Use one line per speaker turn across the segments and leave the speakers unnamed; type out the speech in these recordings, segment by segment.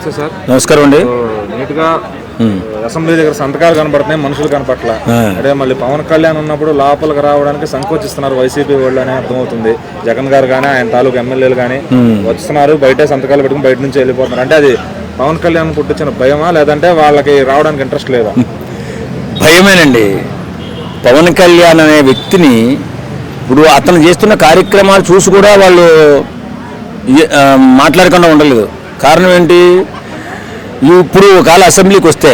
నమస్తే సార్.
నమస్కారం అండి.
నీట్గా అసెంబ్లీ దగ్గర సంతకాలు కనబడుతున్నాయి, మనుషులు కనపట్ల. అంటే మళ్ళీ పవన్ కళ్యాణ్ ఉన్నప్పుడు లోపలికి రావడానికి సంకోచిస్తున్నారు వైసీపీ వాళ్ళు అని అర్థమవుతుంది. జగన్ గారు కానీ ఆయన తాలూకు ఎమ్మెల్యేలు కానీ వస్తున్నారు, బయట సంతకాలు పెట్టుకుని బయట నుంచి వెళ్ళిపోతున్నారు. అంటే అది పవన్ కళ్యాణ్ పుట్టించిన భయమా లేదంటే వాళ్ళకి రావడానికి ఇంట్రెస్ట్ లేదా?
భయమేనండి. పవన్ కళ్యాణ్ అనే వ్యక్తిని ఇప్పుడు అతను చేస్తున్న కార్యక్రమాలు చూసి కూడా వాళ్ళు మాట్లాడకుండా ఉండలేదు. కారణం ఏంటి? ఇప్పుడు ఒకవేళ అసెంబ్లీకి వస్తే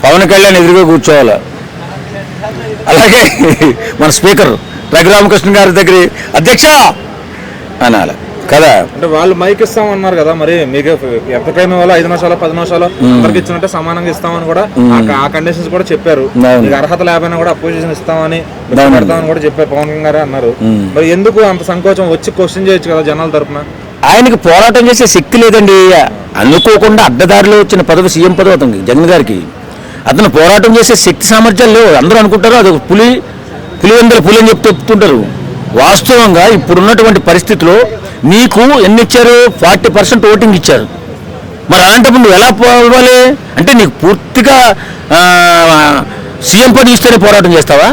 పవన్ కళ్యాణ్ ఎదురుగా కూర్చోవాలి, అలాగే మన స్పీకర్ రఘురామకృష్ణ గారి దగ్గర అధ్యక్ష అనాలి కదా. అంటే
వాళ్ళు మైక్ ఇస్తామన్నారు కదా, మరి మీకు ఎంత టైం ఇవ్వాలో 5 నిమిషాలు 10 నిమిషాలు అందరికి ఇచ్చినట్టే సమానంగా ఇస్తామని కూడా ఆ కండిషన్స్ కూడా చెప్పారు. మీకు అర్హత లేకపోయినా కూడా అపోజిషన్ ఇస్తామని పెడతామని కూడా చెప్పారు పవన్ కళ్యాణ్ గారే అన్నారు. మరి ఎందుకు అంత సంకోచం? వచ్చి క్వశ్చన్ చేయొచ్చు కదా జనాల తరఫున.
ఆయనకి పోరాటం చేసే శక్తి లేదండి. అనుకోకుండా అడ్డదారిలో వచ్చిన పదవి సీఎం పదవి అతనికి, జగన్ గారికి. అతను పోరాటం చేసే శక్తి సామర్థ్యాలు లేవు. అందరూ అనుకుంటారు అది పులివెందుల పులి అని చెప్తుంటారు. వాస్తవంగా ఇప్పుడున్నటువంటి పరిస్థితిలో నీకు ఎన్ని ఇచ్చారు? 40% ఓటింగ్ ఇచ్చారు. మరి అలాంటప్పుడు నువ్వు ఎలా పోవాలి? అంటే నీకు పూర్తిగా సీఎం పదవి ఇస్తేనే పోరాటం చేస్తావా?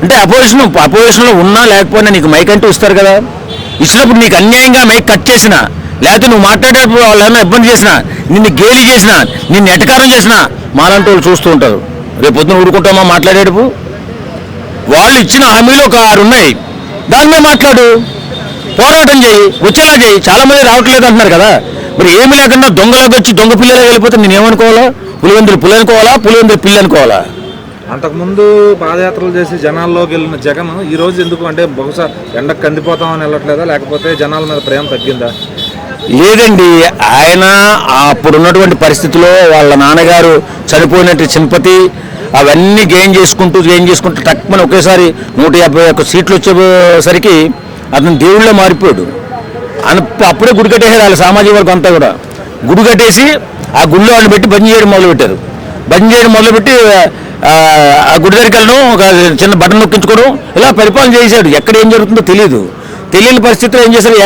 అంటే అపోజిషన్లో ఉన్నా లేకపోయినా నీకు మైక్ అంటూ ఇస్తారు కదా. ఇచ్చినప్పుడు నీకు అన్యాయంగా మైక్ కట్ చేసినా, లేకపోతే నువ్వు మాట్లాడేటప్పుడు వాళ్ళు ఏమైనా ఇబ్బంది చేసినా, నిన్ను గేలి చేసినా, నిన్ను ఎటకారం చేసినా మాలాంటి వాళ్ళు చూస్తూ ఉంటారు. రేపు పొద్దున ఊరుకుంటామా మాట్లాడేటప్పుడు? వాళ్ళు ఇచ్చిన హామీలు ఒక 6 ఉన్నాయి, దాని మీద మాట్లాడు, పోరాటం చేయి, వచ్చేలా చేయి. చాలామంది రావట్లేదు అంటున్నారు కదా. మరి ఏమి లేకుండా దొంగలాగా వచ్చి దొంగ పిల్లలుగా వెళ్ళిపోతే నేనేమనుకోవాలా? పులివెందులు పులి అనుకోవాలా? పులివెందులు పిల్లి అనుకోవాలా?
అంతకుముందు పాదయాత్రలు చేసి జనాల్లోకి వెళ్ళిన జగన్ ఈ రోజు ఎందుకు అంటే బహుశా ఎండకు కందిపోతామని వెళ్ళట్లేదా, లేకపోతే జనాల మీద ప్రేమ తగ్గిందా?
లేదండి, ఆయన అప్పుడున్నటువంటి పరిస్థితిలో వాళ్ళ నాన్నగారు చనిపోయినట్టు సింపతి అవన్నీ గెయిన్ చేసుకుంటూ టక్మని ఒకేసారి 151 సీట్లు వచ్చేసరికి అతను దేవుళ్ళే మారిపోయాడు. అప్పుడే గుడి కట్టేసారు వాళ్ళ సామాజిక వర్గం అంతా కూడా. గుడి కట్టేసి ఆ గుడిలో వాళ్ళు పెట్టి బంద్ చేయడం మొదలుపెట్టారు. బంద్ చేయడం మొదలుపెట్టి ఆ గుడి దగ్గరికి వెళ్ళడం, ఒక చిన్న బటన్ నొక్కించుకోవడం, ఇలా పరిపాలన చేశాడు. ఎక్కడ ఏం జరుగుతుందో తెలియని పరిస్థితిలో ఏం చేశారు?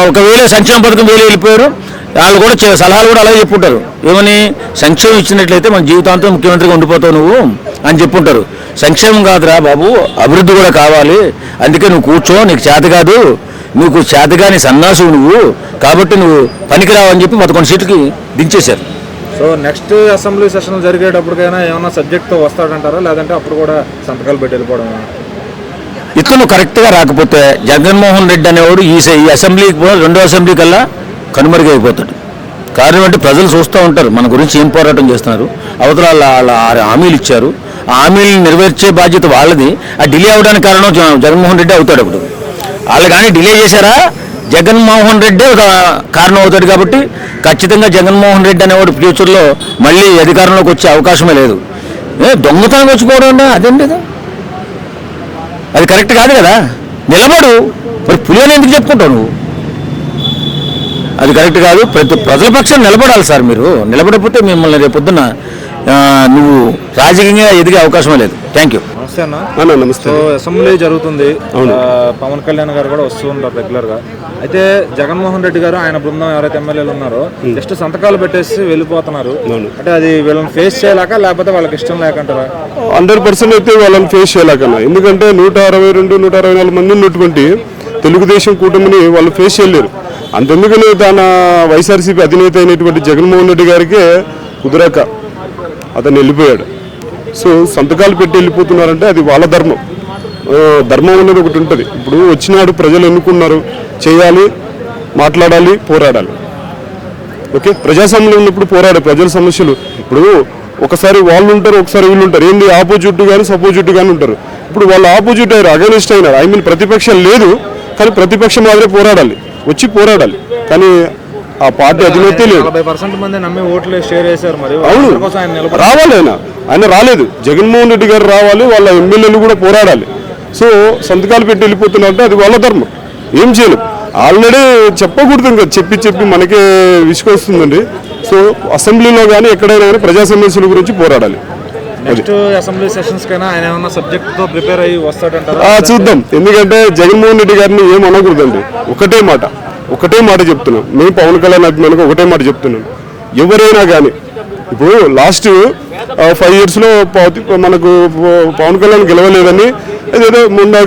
ఒకవేళ సంక్షేమ పథకం వెళ్ళిపోయారు. వాళ్ళు కూడా సలహాలు కూడా అలాగే చెప్పుంటారు. ఏమని? సంక్షేమం ఇచ్చినట్లయితే మన జీవితాంతం ముఖ్యమంత్రిగా ఉండిపోతావు నువ్వు అని చెప్పుంటారు. సంక్షేమం కాదురా బాబు, అభివృద్ధి కూడా కావాలి. అందుకే నువ్వు కూర్చో, నీకు చేత కాదు, నీకు చేతగాని సన్నాసు నువ్వు, కాబట్టి నువ్వు పనికిరావు అని చెప్పి 11 సీట్లకి దించేశారు.
సో నెక్స్ట్ అసెంబ్లీ సెషన్ జరిగేటప్పటికైనా ఏమైనా సబ్జెక్ట్తో వస్తాడంటారా, లేదంటే అప్పుడు కూడా సంతకాలు పెట్టి వెళ్ళిపోవడం?
ఇతను కరెక్ట్గా రాకపోతే జగన్మోహన్ రెడ్డి అనేవాడు ఈ అసెంబ్లీకి 2వ అసెంబ్లీ కల్లా కనుమరుగైపోతాడు. కారణం అంటే ప్రజలు చూస్తూ ఉంటారు మన గురించి ఏం పోరాటం చేస్తున్నారు. అవతల వాళ్ళ హామీలు ఇచ్చారు, ఆ హామీలను నెరవేర్చే బాధ్యత వాళ్ళది. ఆ డిలే అవడానికి కారణం జగన్మోహన్ రెడ్డి అవుతాడు. అప్పుడు వాళ్ళు కానీ డిలే చేశారా, జగన్మోహన్ రెడ్డి ఒక కారణం అవుతాడు. కాబట్టి ఖచ్చితంగా జగన్మోహన్ రెడ్డి అనేవాడు ఫ్యూచర్లో మళ్ళీ అధికారంలోకి వచ్చే అవకాశమే లేదు. దొంగతనం వచ్చుకోవడం అదేంటి, అది కరెక్ట్ కాదు కదా. నిలబడు, మరి పులి అని ఎందుకు చెప్పుకుంటావు నువ్వు? అది కరెక్ట్ కాదు. ప్రజల పక్షాన్ని నిలబడాలి సార్. మీరు నిలబడకపోతే మిమ్మల్ని రేపు పొద్దున్న నువ్వు రాజకీయంగా ఎదిగే అవకాశమే లేదు. Thank you.
నమస్తే అన్న. నమస్తే. అసెంబ్లీ జరుగుతుంది, పవన్ కళ్యాణ్ గారు కూడా వస్తూ ఉంటారు రెగ్యులర్గా. అయితే జగన్మోహన్ రెడ్డి గారు ఆయన బృందం ఎవరైతే ఎమ్మెల్యేలు ఉన్నారో జస్ట్ సంతకాలు పెట్టేసి వెళ్ళిపోతున్నారు. అంటే అది వీళ్ళని ఫేస్ చేయలేక, లేకపోతే వాళ్ళకి ఇష్టం లేకంటారా?
100% అయితే వాళ్ళని ఫేస్ చేయలేకన్నా. ఎందుకంటే 162, 164 మంది ఉన్నటువంటి తెలుగుదేశం కూటమిని వాళ్ళు ఫేస్ చేయలేరు. అంతెందుకని తన వైఎస్ఆర్సీపీ అధినేత అయినటువంటి జగన్మోహన్ రెడ్డి గారికే కుదరక అతను వెళ్ళిపోయాడు. సో సంతకాలు పెట్టి వెళ్ళిపోతున్నారంటే అది వాళ్ళ ధర్మం. ధర్మం అనేది ఒకటి ఉంటుంది. ఇప్పుడు వచ్చినాడు, ప్రజలు ఎన్నుకున్నారు, చేయాలి, మాట్లాడాలి, పోరాడాలి. ఓకే, ప్రజాస్వామ్యంలో ఉన్నప్పుడు పోరాడాలి. ప్రజల సమస్యలు ఇప్పుడు ఒకసారి వాళ్ళు ఉంటారు, ఒకసారి వీళ్ళు ఉంటారు. ఏంటి, ఆపోజిట్ కానీ సపోజిట్ కానీ ఉంటారు. ఇప్పుడు వాళ్ళు ఆపోజిట్ అయ్యారు, అగైనెస్ట్ అయినారు. ప్రతిపక్షం లేదు, కానీ ప్రతిపక్షం మాదిరే పోరాడాలి, వచ్చి పోరాడాలి. కానీ ఆ పార్టీ అధినేత లేదు.
40% మంది నమ్మి ఓట్లు షేర్ చేశారు. మరి
అవును, రావాలి. ఆయన రాలేదు. జగన్మోహన్ రెడ్డి గారు రావాలి, వాళ్ళ ఎమ్మెల్యేలు కూడా పోరాడాలి. సో సంతకాలు పెట్టి వెళ్ళిపోతున్నారంటే అది వాళ్ళ ధర్మం. ఏం చేయలేదు. ఆల్రెడీ చెప్పకూడదు, ఇంకా చెప్పి మనకే విసుకొస్తుందండి. సో అసెంబ్లీలో కానీ ఎక్కడైనా కానీ ప్రజా సమస్యల గురించి పోరాడాలి.
నెక్స్ట్ అసెంబ్లీ సెషన్స్ కైనా ఆయన ఏమన్నా సబ్జెక్ట్ తో ప్రిపేర్ అయ్యి వస్తాడంటారా?
చూద్దాం. ఎందుకంటే జగన్మోహన్ రెడ్డి గారిని ఏం అనకూడదండి. ఒకటే మాట, ఒకటే మాట చెప్తున్నాను, నేను పవన్ కళ్యాణ్ అభిమానికి ఒకటే మాట చెప్తున్నాను, ఎవరైనా కానీ ఇప్పుడు లాస్ట్ 5 yearsలో మనకు పవన్ కళ్యాణ్ గెలవలేదని ఏదేదో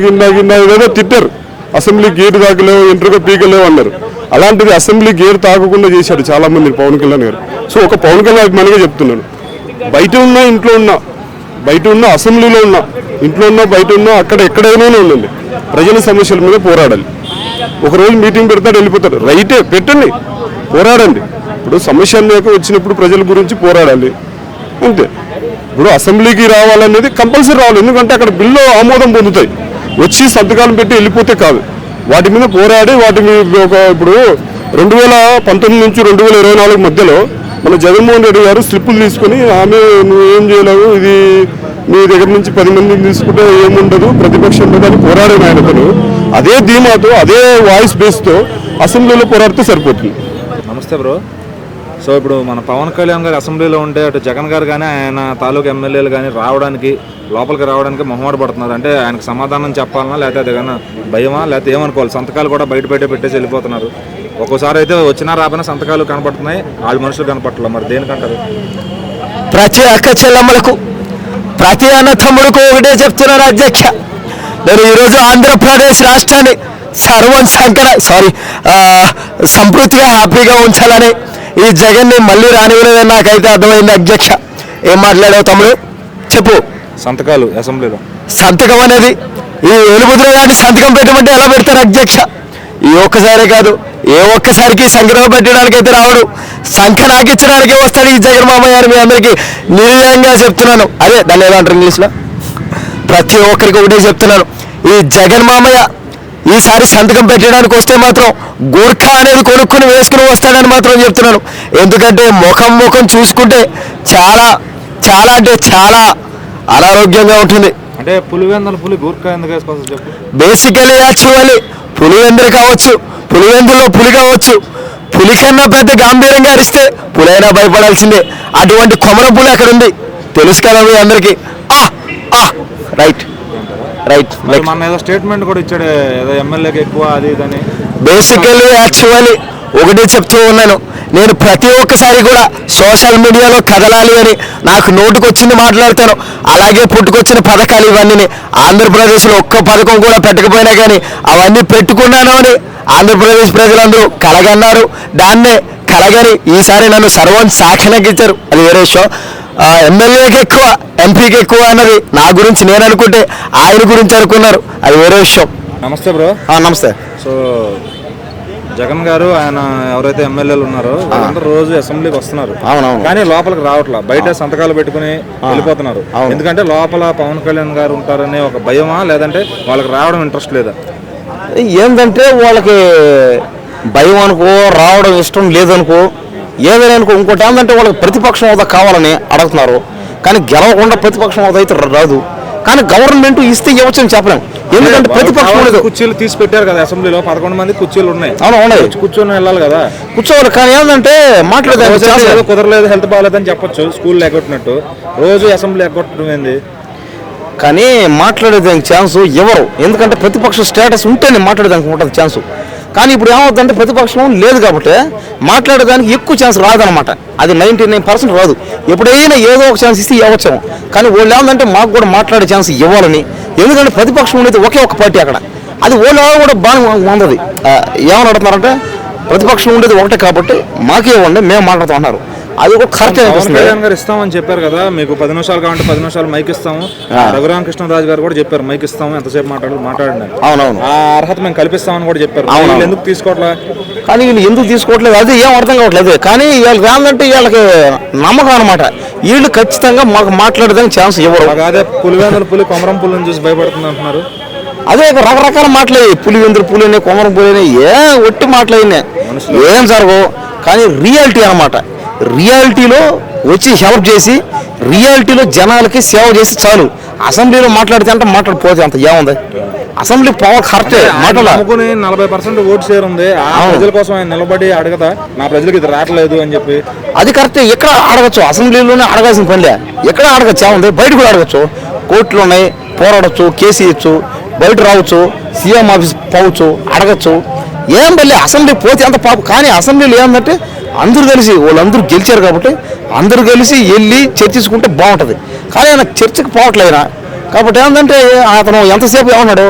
గిన్నా ఏదేదో తిట్టారు, అసెంబ్లీ గేట్ తాకలేవు, ఎంట్రుగా పీకలేవు అన్నారు. అలాంటిది అసెంబ్లీ గేట్ తాకకుండా చేశాడు చాలా మంది పవన్ కళ్యాణ్ గారు. సో ఒక పవన్ కళ్యాణ్ అభిమానిగా చెప్తున్నాను, బయట ఉన్నా ఇంట్లో ఉన్నా, బయట ఉన్నా అసెంబ్లీలో ఉన్నా, ఇంట్లో ఉన్నా బయట ఉన్నా, అక్కడ ఎక్కడైనా ఉండండి, ప్రజల సమస్యల మీద పోరాడాలి. ఒకరోజు మీటింగ్ పెడతాడు వెళ్ళిపోతాడు, రైటే పెట్టండి, పోరాడండి. ఇప్పుడు సమస్య అనేక వచ్చినప్పుడు ప్రజల గురించి పోరాడాలి అంతే. ఇప్పుడు అసెంబ్లీకి రావాలనేది కంపల్సరీ రావాలి, ఎందుకంటే అక్కడ బిల్లు ఆమోదం పొందుతాయి, వచ్చి సంతకాలు పెట్టి వెళ్ళిపోతే కాదు, వాటి మీద పోరాడి వాటి మీద ఇప్పుడు 2019 నుంచి 2024 మధ్యలో మన జగన్మోహన్ రెడ్డి గారు స్లిప్పులు తీసుకుని ఆమె నువ్వు ఏం చేయలేవు, ఇది నీ దగ్గర నుంచి 10 మందిని తీసుకుంటే ఏముండదు, ప్రతిపక్షం మీద అని పోరాడిన ఆయనతను అదే ధీమాతో అదే వాయిస్ బేస్తో అసెంబ్లీలో పోరాడితే సరిపోతుంది.
నమస్తే బ్రో. సో ఇప్పుడు మన పవన్ కళ్యాణ్ గారు అసెంబ్లీలో ఉంటే అటు జగన్ గారు కానీ ఆయన తాలూకు ఎమ్మెల్యేలు కానీ లోపలికి రావడానికి మొహమాట పడుతున్నారు. అంటే ఆయనకు సమాధానం చెప్పాలన్నా, లేకపోతే అది కానీ భయమా, లేకపోతే ఏమనుకోవాలి, సంతకాలు కూడా బయట పెట్టేసి వెళ్ళిపోతున్నారు. ఒక్కోసారి అయితే వచ్చినా రాబోయినా సంతకాలు కనపడుతున్నాయి, వాళ్ళ మనుషులు కనపడలేదు. మరి దేనికంటారు?
ప్రతి అక్క చెల్లమ్మలకు, ప్రతి అన్న తమ్ముడుకు ఒకటే చెప్తున్నారు అధ్యక్ష, నేను ఈరోజు ఆంధ్రప్రదేశ్ రాష్ట్రాన్ని సంపూర్తిగా హ్యాపీగా ఉంచాలని ఈ జగన్ని మళ్ళీ రానివ్వలేదని నాకైతే అర్థమైంది అధ్యక్ష. ఏం మాట్లాడావు తమ్ముడు చెప్పు.
సంతకాలు అసెంబ్లీలో
సంతకం అనేది ఈ ఏలుముద్ర గారిని సంతకం పెట్టమంటే ఎలా పెడతారు అధ్యక్ష? ఈ ఒక్కసారే కాదు, ఏ ఒక్కసారికి సంగ్రహం పెట్టడానికైతే రావడు, సంఖ్య నాకిచ్చడానికే వస్తాడు ఈ జగన్ మామయ్య అని మీ అందరికీ నిర్ణయంగా చెప్తున్నాను. అదే దాన్ని ఎలా అంటారు ఇంగ్లీష్లో? ప్రతి ఒక్కరికి ఒకటే చెప్తున్నాను, ఈ జగన్ మామయ్య ఈసారి సంతకం పెట్టడానికి వస్తే మాత్రం గోర్ఖా అనేది కొనుక్కుని వేసుకుని వస్తాడని మాత్రం చెప్తున్నాను. ఎందుకంటే ముఖం చూసుకుంటే చాలా చాలా అంటే చాలా అనారోగ్యంగా ఉంటుంది.
అంటే పులి గోర్ఖా ఎందుకు వేసుకోవచ్చు చెప్పు?
బేసికలీ యాక్చువల్లీ పులివెందులు కావచ్చు, పులివెందులో పులి కావచ్చు, పులి కన్నా పెద్ద గాంభీర్యంగా అరిస్తే పులైనా భయపడాల్సిందే. అటువంటి కొమర పులి అక్కడ ఉంది, తెలుసు కదా మీ అందరికీ. రైట్.
మన ఏదో స్టేట్మెంట్ కూడా ఇచ్చాడు, ఏదో ఎమ్మెల్యేకి ఎక్కువ అది ఇదని.
బేసికల్లీ యాక్చువల్లీ ఒకటే చెప్తూ ఉన్నాను, నేను ప్రతి ఒక్కసారి కూడా సోషల్ మీడియాలో కదలాలి అని నాకు నోటుకొచ్చింది మాట్లాడతాను. అలాగే పుట్టుకొచ్చిన పథకాలు ఇవన్నీ ఆంధ్రప్రదేశ్లో ఒక్క పథకం కూడా పెట్టకపోయినా కానీ అవన్నీ పెట్టుకున్నాను అని ఆంధ్రప్రదేశ్ ప్రజలందరూ కలగన్నారు. దాన్నే కలగని ఈసారి నన్ను సర్వం సాక్షికి ఇచ్చారు, అది వేరే విషయం. ఎమ్మెల్యేకి ఎక్కువ, ఎంపీకి ఎక్కువ అన్నది నా గురించి నేను అనుకుంటే ఆయన గురించి అనుకున్నారు, అది వేరే విషయం.
నమస్తే బ్రో.
నమస్తే.
సో జగన్ గారు ఆయన ఎవరైతే ఎమ్మెల్యేలు ఉన్నారో వాళ్ళందరూ రోజు అసెంబ్లీకి వస్తున్నారు, కానీ లోపలికి రావట్లా, బయట సంతకాలు పెట్టుకుని వెళ్ళిపోతున్నారు. ఎందుకంటే లోపల పవన్ కళ్యాణ్ గారు ఉంటారనే ఒక భయమా, లేదంటే వాళ్ళకి రావడం ఇంట్రెస్ట్ లేదా?
ఏంటంటే వాళ్ళకి భయం అనుకో, రావడం ఇష్టం లేదనుకో, ఏదైనా అనుకో. ఇంకోటి ఏంటంటే వాళ్ళకి ప్రతిపక్షం హోదా కావాలని అడుగుతున్నారు, కానీ గెలవకుండా ప్రతిపక్షం హోదా అయితే రాదు. కానీ గవర్నమెంట్ ఇస్తే ఇవ్వచ్చని చెప్పలేము, ఎందుకంటే ప్రతిపక్షం
కుర్చీలు తీసి పెట్టారు కదా అసెంబ్లీలో, 11 మంది కుర్చీలు ఉన్నాయి.
ఉన్నాయి,
కూర్చొని వెళ్ళాలి కదా,
కూర్చోవాలి. కానీ ఏంటంటే మాట్లాడేది
కుదరలేదు, హెల్త్ బాగాలేదని చెప్పొచ్చు, స్కూల్ ఎగ్గొట్టినట్టు రోజు అసెంబ్లీ ఎగ్గొట్టడం ఏంది?
కానీ మాట్లాడేదానికి ఛాన్స్ ఎవరు, ఎందుకంటే ప్రతిపక్ష స్టేటస్ ఉంటేనే మాట్లాడేదానికి ఉంటుంది ఛాన్సు. కానీ ఇప్పుడు ఏమవుతుందంటే ప్రతిపక్షం లేదు కాబట్టి మాట్లాడేదానికి ఎక్కువ ఛాన్స్ రాదనమాట. అది 99% రాదు. ఎప్పుడైనా ఏదో ఒక ఛాన్స్ ఇస్తే ఇవ్వచ్చాము, కానీ వాళ్ళు ఏమంటే మాకు కూడా మాట్లాడే ఛాన్స్ ఇవ్వాలని. ఎందుకంటే ప్రతిపక్షం అనేది ఒకే ఒక పార్టీ అక్కడ, అది వాళ్ళు కూడా బాగా ఉన్నది. ఏమని అడుగుతున్నారంటే ప్రతిపక్షం ఉండేది ఒకటే కాబట్టి మాకే ఇవ్వండి, మేము మాట్లాడుతూ ఉన్నారు. అది ఒక కరెక్ట్.
పవన్ కళ్యాణ్ గారు ఇస్తామని చెప్పారు కదా, మీకు 10 నిమిషాలు కావాలంటే 10 నిమిషాలు మైక్ ఇస్తాము. రఘురామకృష్ణరాజు గారు కూడా చెప్పారు మైక్ ఇస్తాము, ఎంతసేపు మాట్లాడండి.
అవునవును,
ఆ అర్హత మేము కల్పిస్తామని కూడా చెప్పారు. ఎందుకు తీసుకోవట్లేదు?
కానీ వీళ్ళు ఎందుకు తీసుకోవట్లేదు అది ఏం అర్థం కావట్లేదు. కానీ వీళ్ళకి ఏంటంటే వీళ్ళకి నమ్మకం అనమాట, వీళ్ళు ఖచ్చితంగా మాకు మాట్లాడడానికి ఛాన్స్ ఇవ్వరు.
అదే పులి కొమరం పులిని చూసి భయపడుతుంది అంటున్నారు.
అదే రకరకాల మాటలు, పులివెందులు పులిని, కొమరం పులిని, ఒట్టి మాటలైనా ఏం జరగవు. కానీ రియాలిటీ అనమాట, రియాలిటీలో వచ్చి హెల్ప్ చేసి రియాలిటీలో జనాలకి సేవ చేసి చాలు. అసెంబ్లీలో మాట్లాడితే అంటే మాట్లాడిపోతే అంత ఏముంది, అసెంబ్లీ పవర్ కరెక్టే.
మాట్లాడుకుని 40% ఓటు షేర్ ఉంది, ఆ ప్రజల కోసం ఆయన నిలబడి అడగదా, నా ప్రజలకు ఇది రావట్లేదు అని చెప్పి.
అది కరెక్టే, ఎక్కడ అడగచ్చు, అసెంబ్లీలోనే అడగాల్సిన పనిలే, ఎక్కడ అడగచ్చు, ఏముంది, బయట కూడా అడగచ్చు. కోర్టులు ఉన్నాయి, పోరాడచ్చు, కేసు ఇవ్వచ్చు, బయట రావచ్చు, సీఎం ఆఫీస్ పోవచ్చు, అడగచ్చు. ఏం బల్లి అసెంబ్లీ పోతే అంత పాపం. కానీ అసెంబ్లీలో ఏంటంటే అందరూ కలిసి వాళ్ళందరూ గెలిచారు కాబట్టి అందరూ కలిసి వెళ్ళి చర్చించుకుంటే బాగుంటుంది. కానీ ఆయన చర్చకు పోవట్లేదు ఆయన. కాబట్టి ఏంటంటే అతను ఎంతసేపు ఏమన్నాడు,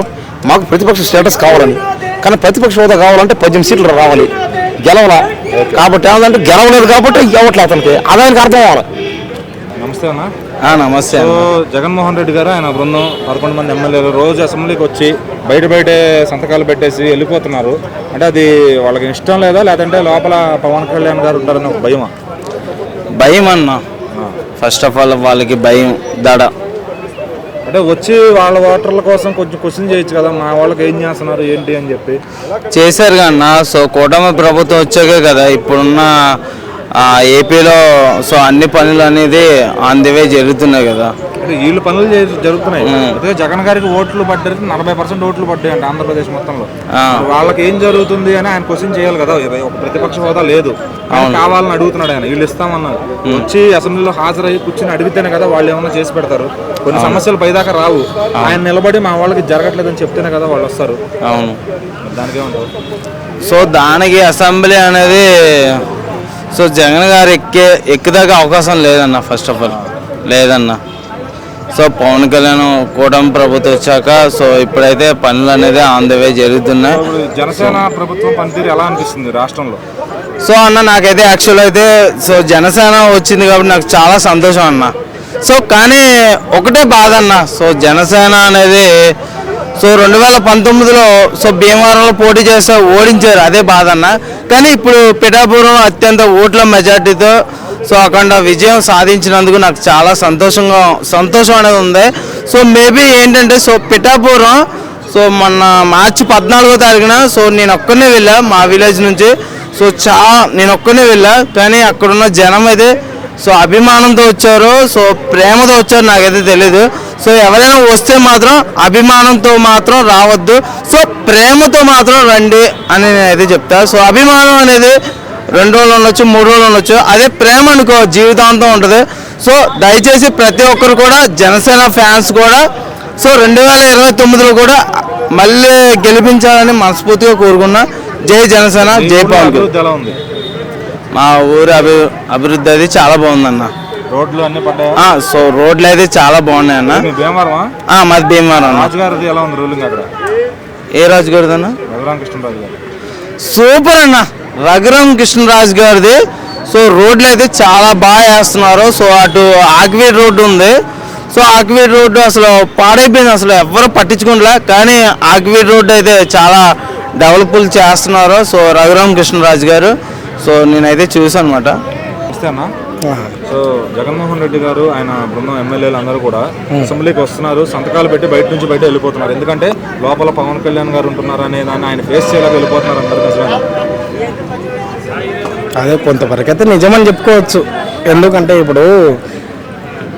మాకు ప్రతిపక్ష స్టేటస్ కావాలని. కానీ ప్రతిపక్ష హోదా కావాలంటే 18 సీట్లు రావాలి, గెలవాలా. కాబట్టి ఏంటంటే గెలవలేదు కాబట్టి ఇవ్వట్లేదు అతనికి. అదానికి అర్థం అవ్వాలి.
నమస్తే అన్న.
నమస్తే.
జగన్మోహన్ రెడ్డి గారు ఆయన బృందం 11 మంది ఎమ్మెల్యేలు రోజు అసెంబ్లీకి వచ్చి బయటే సంతకాలు పెట్టేసి వెళ్ళిపోతున్నారు. అంటే అది వాళ్ళకి ఇష్టం లేదా, లేదంటే లోపల పవన్ కళ్యాణ్ గారు ఉంటారని ఒక భయమా?
భయం అన్న. ఫస్ట్ ఆఫ్ ఆల్ వాళ్ళకి భయం దడ.
అంటే వచ్చి వాళ్ళ ఓటర్ల కోసం కొంచెం క్వశ్చన్ చేయొచ్చు కదా, మా వాళ్ళకి ఏం చేస్తున్నారు ఏంటి అని చెప్పి.
చేశారు కన్నా. సో కూటమి ప్రభుత్వం వచ్చాకే కదా ఇప్పుడున్న ఏపీలో సో అన్ని పనులు అనేది ఆన్ ది వే జరుగుతున్నాయి కదా.
అంటే వీళ్ళు పనులు జరుగుతున్నాయి. అదే జగన్ గారికి ఓట్లు పడ్డారు, 40% ఓట్లు పడ్డాయి అంటే ఆంధ్రప్రదేశ్ మొత్తంలో. వాళ్ళకి ఏం జరుగుతుంది అని ఆయన క్వశ్చన్ చేయాలి కదా. ఒక ప్రతిపక్ష హోదా లేదు, కావాలని అడుగుతున్నాడు ఆయన. వీళ్ళు ఇస్తామన్నారు. వచ్చి అసెంబ్లీలో హాజరయ్యి కూర్చొని అడిగితేనే కదా వాళ్ళు ఏమన్నా చేసి పెడతారు. కొన్ని సమస్యలు పైదాకా రావు. ఆయన నిలబడి మా వాళ్ళకి జరగట్లేదని చెప్తేనే కదా వాళ్ళు వస్తారు.
అవును.
దానికి ఏమంటారు?
సో దానికి అసెంబ్లీ అనేది సో జగన్ గారు ఎక్కిదాకా అవకాశం లేదన్న. ఫస్ట్ ఆఫ్ ఆల్ లేదన్న. సో పవన్ కళ్యాణ్ కూటమి ప్రభుత్వం వచ్చాక సో ఇప్పుడైతే పనులు అనేది ఆన్ ద వే జరుగుతున్నాయి.
జనసేన ప్రభుత్వం పనితీరు ఎలా అనిపిస్తుంది రాష్ట్రంలో?
సో అన్న నాకైతే యాక్చువల్ అయితే సో జనసేన వచ్చింది కాబట్టి నాకు చాలా సంతోషం అన్న. సో కానీ ఒకటే బాధ అన్న. సో జనసేన అనేది సో 2019లో సో భీమవరంలో పోటీ చేస్తే ఓడించారు, అదే బాధ అన్న. కానీ ఇప్పుడు పిఠాపురం అత్యంత ఓట్ల మెజార్టీతో సో అఖండ విజయం సాధించినందుకు నాకు చాలా సంతోషం అనేది ఉంది. సో మేబీ ఏంటంటే సో పిఠాపురం సో మొన్న మార్చి 14వ తారీఖున సో నేను ఒక్కనే వెళ్ళా మా విలేజ్ నుంచి. సో నేను ఒక్కనే వెళ్ళా. కానీ అక్కడున్న జనం అయితే సో అభిమానంతో వచ్చారు, సో ప్రేమతో వచ్చారు, నాకైతే తెలీదు. సో ఎవరైనా వస్తే మాత్రం అభిమానంతో మాత్రం రావద్దు, సో ప్రేమతో మాత్రం రండి అని నేనైతే చెప్తా. సో అభిమానం అనేది 2 రోజులు ఉండొచ్చు, 3 రోజులు ఉండొచ్చు, అదే ప్రేమ అనుకో జీవితాంతం ఉంటుంది. సో దయచేసి ప్రతి ఒక్కరు కూడా జనసేన ఫ్యాన్స్ కూడా సో 2029లో కూడా మళ్ళీ గెలిపించాలని మనస్ఫూర్తిగా కోరుకున్నా. జై జనసేన, జై పవన్ కళ్యాణ్. మా ఊరు అభివృద్ధి అది చాలా బాగుందన్న.
రోడ్లు అన్ని పడ్డాయా?
సో రోడ్లు అయితే చాలా బాగున్నాయి అన్న. మాది భీమవరం.
రాజుగారిది ఎలా ఉంది రూలింగ్ అక్కడ?
ఏ రాజు గారిది అన్న?
రఘురామకృష్ణరాజు గారు.
సూపర్ అన్న, రఘురామకృష్ణరాజు గారిది. సో రోడ్లు అయితే చాలా బాగా వేస్తున్నారు. సో అటు ఆక్వేట్ రోడ్డు ఉంది. సో ఆక్వేట్ రోడ్డు అసలు పాడైపోయింది, అసలు ఎవరు పట్టించుకోలే. కానీ ఆక్వేట్ రోడ్డు అయితే చాలా డెవలప్లు చేస్తున్నారు సో రఘురామకృష్ణరాజు గారు. సో నేనైతే చూసాను అనమాట.
వస్తే అన్న, సో జగన్మోహన్ రెడ్డి గారు ఆయన బృందం ఎమ్మెల్యేలు అందరూ కూడా అసెంబ్లీకి వస్తున్నారు, సంతకాలు పెట్టి బయట నుంచి బయట వెళ్ళిపోతున్నారు. ఎందుకంటే లోపల పవన్ కళ్యాణ్ గారు ఉంటున్నారు అనే దాన్ని ఆయన ఫేస్ చేయలేక వెళ్ళిపోతున్నారు అంటారు. నిజమేనా?
అదే కొంతవరకు అయితే నిజమని చెప్పుకోవచ్చు. ఎందుకంటే ఇప్పుడు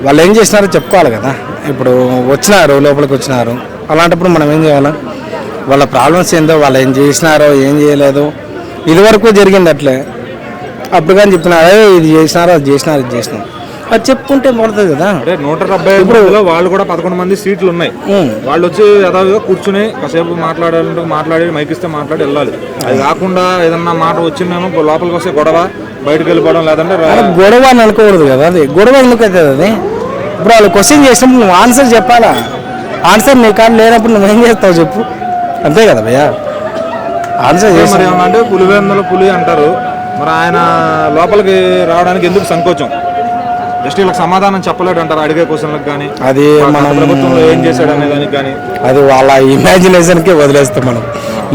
వాళ్ళు ఏం చేసినారో చెప్పుకోవాలి కదా. ఇప్పుడు వచ్చినారు, లోపలికి వచ్చినారు, అలాంటప్పుడు మనం ఏం చేయాలి? వాళ్ళ ప్రాబ్లమ్స్ ఏందో, వాళ్ళు ఏం చేసినారో ఏం చేయలేదు, ఇదివరకు జరిగింది అట్లే. అప్పుడు కానీ చెప్తున్నారు ఇది చేసినారో అది చేసినారు ఇది చేసినారు అది చెప్పుకుంటే పడుతుంది కదా.
అంటే 175లో వాళ్ళు కూడా 11 మంది సీట్లు ఉన్నాయి. వాళ్ళు వచ్చి యథావిధిగా కూర్చుని కాసేపు మాట్లాడాలంటే మాట్లాడి మైకిస్తే మాట్లాడి వెళ్ళాలి. అది కాకుండా ఏదన్నా మాట వచ్చిందేమో లోపలికి వస్తే గొడవ, బయటకు వెళ్ళిపోవడం, లేదంటే
గొడవ అని అనుకోకూడదు కదా. అది గొడవ ఎందుకు అవుతుంది? అది ఇప్పుడు వాళ్ళు క్వశ్చన్ చేసినప్పుడు నువ్వు ఆన్సర్ చెప్పాలా. ఆన్సర్ నీ కానీ లేనప్పుడు నువ్వేం చేస్తావు చెప్పు, అంతే కదా భయ్యా. ఆన్సర్ చేసి
మరి ఏమన్నా అంటే పులివెందుల పులి అంటారు. మరి ఆయన లోపలికి రావడానికి ఎందుకు సంకోచం? జస్ట్ వీళ్ళకి సమాధానం చెప్పలేడు అంటారు అడిగే క్వశ్చన్లకు కానీ,
అది మనం
ప్రభుత్వంలో ఏం చేశాడు అనే దానికి కానీ.
అది వాళ్ళ ఇమాజినేషన్కే వదిలేస్తాం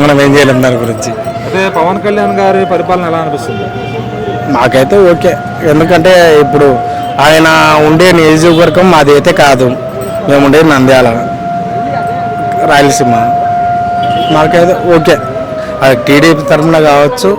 మనం ఏం చేయలేం దాని గురించి.
అయితే పవన్ కళ్యాణ్ గారి పరిపాలన ఎలా అనిపిస్తుంది?
మాకైతే ఓకే. ఎందుకంటే ఇప్పుడు ఆయన ఉండే నియోజకవర్గం మాది అయితే కాదు, మేము ఉండేది నంద్యాల, రాయలసీమ. మాకైతే ఓకే. అది టీడీపీ తరఫున కావచ్చు,